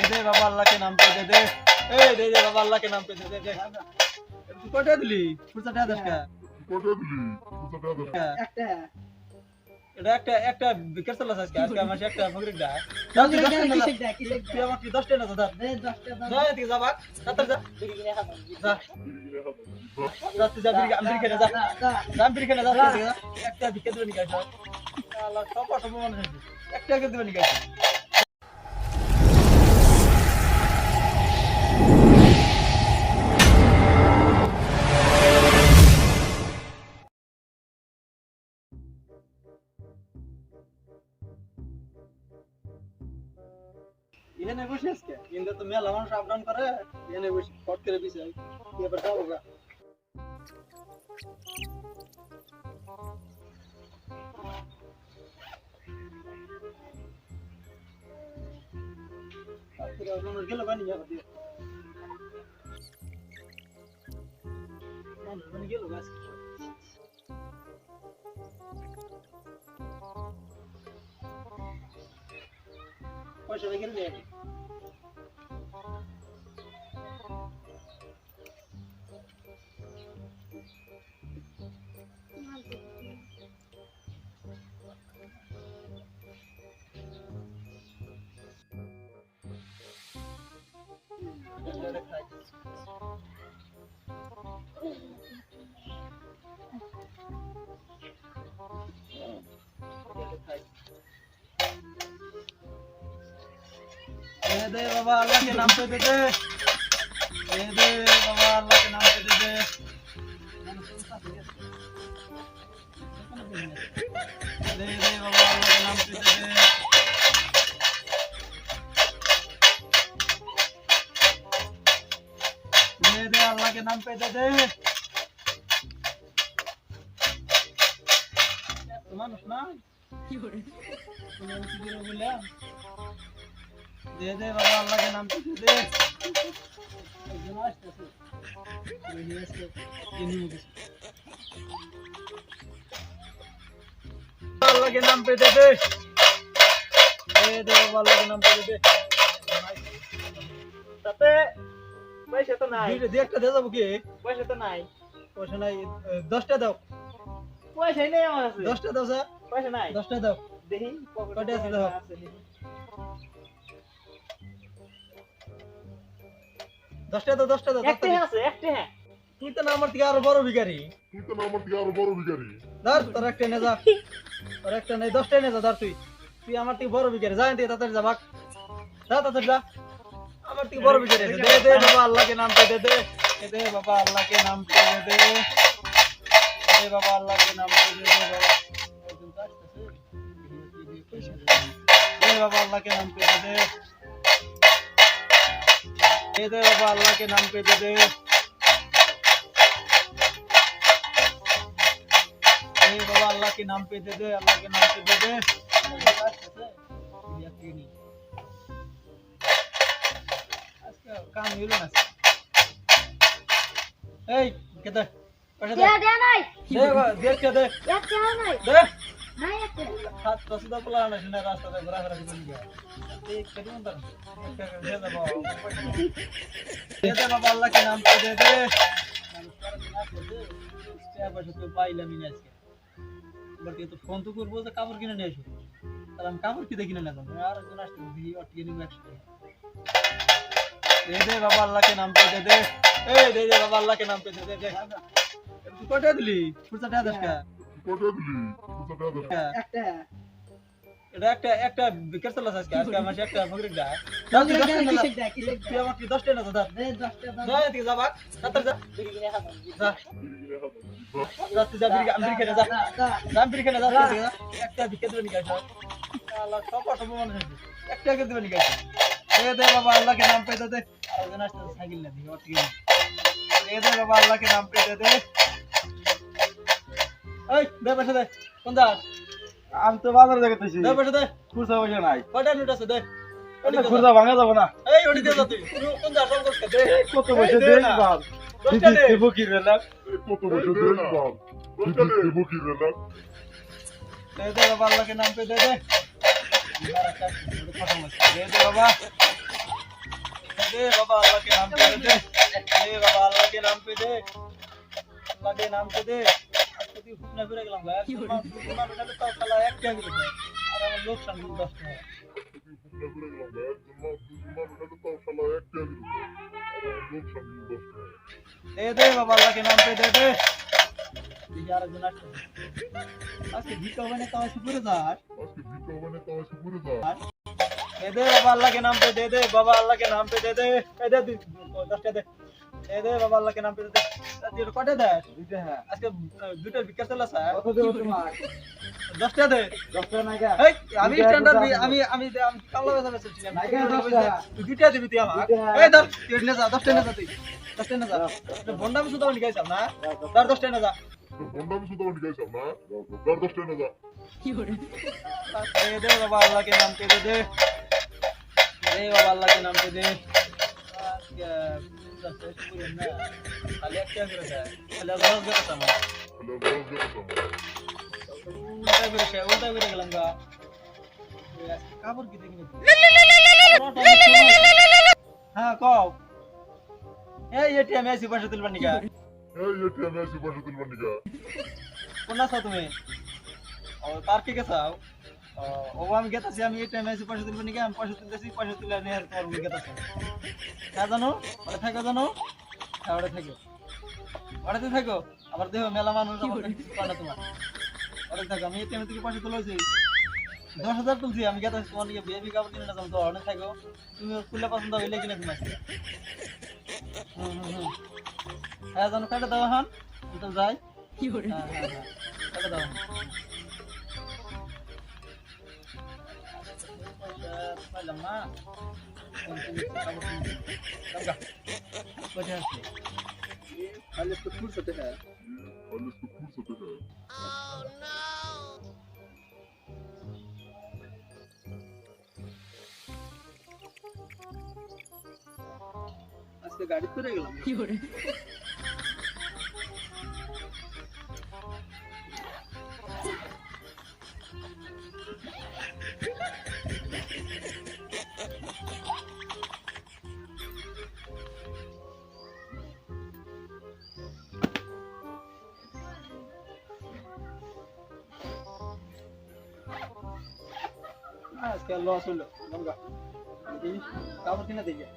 दे बाबा अल्लाह के नाम पे दे ए दे दे बाबा अल्लाह के नाम पे दे तू कोटा दिली ফুরসা টাকা দশ কা কোটা দিলি কোটা দাও একটা এটা একটা বিকেট চলা আজকে আজকে আমার একটা ফকরিক দা দাও তুই 10 টাকা তুই আমাকে 10 টাকা দাও দে 10 টাকা দাও তুই যা বাক তাড়াতাড়ি যা যা যা তুই যা বিড়ি আমি খেলে যা যা বিড়ি খেলে যা একটা বিকেট দিবি গাইছ আল্লাহ সব সব মনে আছে একটা বিকেট দিবি গাইছ এখানে বসে আজকে কিন্তু তো মেলা মানুষ আপ ডাউন করে এখানে বসে ফট করে দিছে এবার যাবো গা তারপরে আপনার গেল বানি যাবে দিয়ে মানে গেল গাছ পয়সা রেখে দে दे बाबा अल्लाह के नाम पे दे दे बाबा अल्लाह के नाम पे दे दे बाबा अल्लाह के नाम पे दे दे अल्लाह के नाम पे दे दे মানুষ না কি করে তুমি কি বললে दे दे बाबा अल्लाह के नाम पे दे दे अल्लाह के नाम पे दे दे बाबा अल्लाह के नाम पे दे दे তাতে পয়সা তো নাই দে একটা দে যাবো কি পয়সা তো নাই পয়সা নাই 10টা দাও পয়সাই নেই আমার কাছে 10টা দাও স্যার পয়সা নাই 10টা দাও দেখি কয়টা আছে দাও দশটা দাও একটা আছে একটা হ্যাঁ তুই তো না আমার থেকে আরো বড় ভিখারি ধর তোর একটা নে যা তোর একটা নেই 10টা নে যা ধর তুই আমার থেকে বড় ভিখারি যা এতে তাড়াতাড়ি যা ভাগ যা তাড়াতাড়ি যা আমার থেকে বড় ভিখারি দে বাবা আল্লাহ के नाम पे दे दे बाबा अल्लाह के नाम पे दे दे बाबा अल्लाह के नाम पे दे बाबा अल्लाह के नाम पे दे दे बाबा अल्लाह के नाम पे दे दे बाबा अल्लाह के नाम पे दे दे अल्लाह के नाम पे दे दे काम मिलो ना ए किधर पैसे दे दे नहीं दे के दे एक क्या नहीं दे नहीं एक हाथ तो सीधा बुला ना सुना रास्ता पे बड़ा बड़ा बन गया एक कदम अंदर दे दे बाबा अल्लाह के नाम पे दे दे क्या बस तो पाइला मिने আজকে বলতে তো ফোন তো করব যে কাপড় কিনে নিয়ে আসো আর আমি কাপড় কি দেখি না না আর একজন আসছে দিই অটিয়ে নিব 100 दे बाबा अल्लाह के नाम पे दे दे दे बाबा अल्लाह के नाम पे दे दे तू कोटा दिली ফুরসা টাকা দশ কা কোটা দিলি কোটা দাও একটা বিকেট চলা আজকে আজকে আমার একটা ফকরিক দা দাও তুই 10 টাকা তুই আমাকে 10 টাকা দাও দে 10 টাকা দাও তুই যা বাক তাড়াতাড়ি যা যা তুই যা বিড়ি আমি খেলে যা বিড়ি খেলে যা একটা বিকেট দিবি গাইছ আল্লাহ সব সব মনে আছে একটা বিকেট দিবি গাইছ दे बाबा अल्लाह के नाम पे दे दे और नाश्ता साइकिल ले दी और दे बाबा अल्लाह के नाम पे दे दे ओए दे पैसे दे কোন দা আমি তো বাজার থেকে তাইছি দে पैसे দে খুরসা পয়সা নাই কয়টা নোট আছে দে খুরসা ভাঙা যাব না এই ওডি দে তুই কোন দা সব করতে দে কত পয়সা দে বাপ দেব কি রে না কত পয়সা দে বাপ দেব কি রে না दे बाबा अल्लाह के नाम पे दे दे दे बाबा दे बाबा अल्लाह के नाम पे दे बाबा अल्लाह के नाम पे दे अल्लाह के नाम पे दे আজকে তুই হুকনা ফিরে গেলাম ভাই তোমার নালে তো শালা এক টাকা দিতে আর আমার লোক সঙ্গে 10 টাকা दे बाबा अल्लाह के नाम पे दे यार गुना আজকে ভিটো বনে তো আছে পুরো দাস दे बाबा अल्लाह के नाम पे दे बाबा अल्लाह के नाम पे दे दे 10 টাকা दे बाबा अल्लाह के नाम पे दे তুই কত দে দুইটা হ্যাঁ আজকে দুইটার বিকাশ চলা স্যার কত দেব তোমার 10 টাকা দে 10 টাকা নাইগা এই আমি স্ট্যান্ডার্ড আমি কালো বেচা চলছি নাইগা 10 টাকা তুই দুইটা দিবি তুই আমার এই ধর তুই নে যা 10 টাকা না তুই 10 টাকা না যা বন্ডা আমি সুদাও নিগাইছ না তার 10 টাকা না যা বন্ডা আমি সুদাও নিগাইছ না তার 10 টাকা না যা কি করে दे बाबा अल्लाह के नाम पे दे बाबा अल्लाह के नाम पे दे क्या खाली क्या करता है खाली रोज करता है उल्टा फिर गलंगा काबर की देखने हां कहो ए एटीएम ऐसी पैसे तुलबनी का কোন আছো তুমি ও তার কি গেছাও ও আমি গেতাছি আমি এই টাইমে এসে পয়সা তুলবো নাকি আমি পয়সা তুলতেছি পয়সা তুলে নিয়ে তোমার রুমে গেতাছি না জানো ওটা থাকো জানো হ্যাঁ ওটা থাকো ওটাতে থাকো আবার দেখো মেলা মানুষ আমার কাছে তোমার ওটা থাকো আমি এই টাইমে থেকে পয়সা তুলেছি 10,000 তুলছি আমি গেতাছি তোমার নিয়ে বেবি কাপড় কিনে না জানো তো ওটা থাকো তুমি খুলে পছন্দ হইলে কিনে তুমি হ্যাঁ জানো কাটা দাও হান তো যাই কি করে হ্যাঁ কাটা দাও lama हालिस तो फूल सकते हैं आज के गाड़ी तो रहेगा কি করে আজকে লস হলো গঙ্গা কাপড় কিনে দিয়ে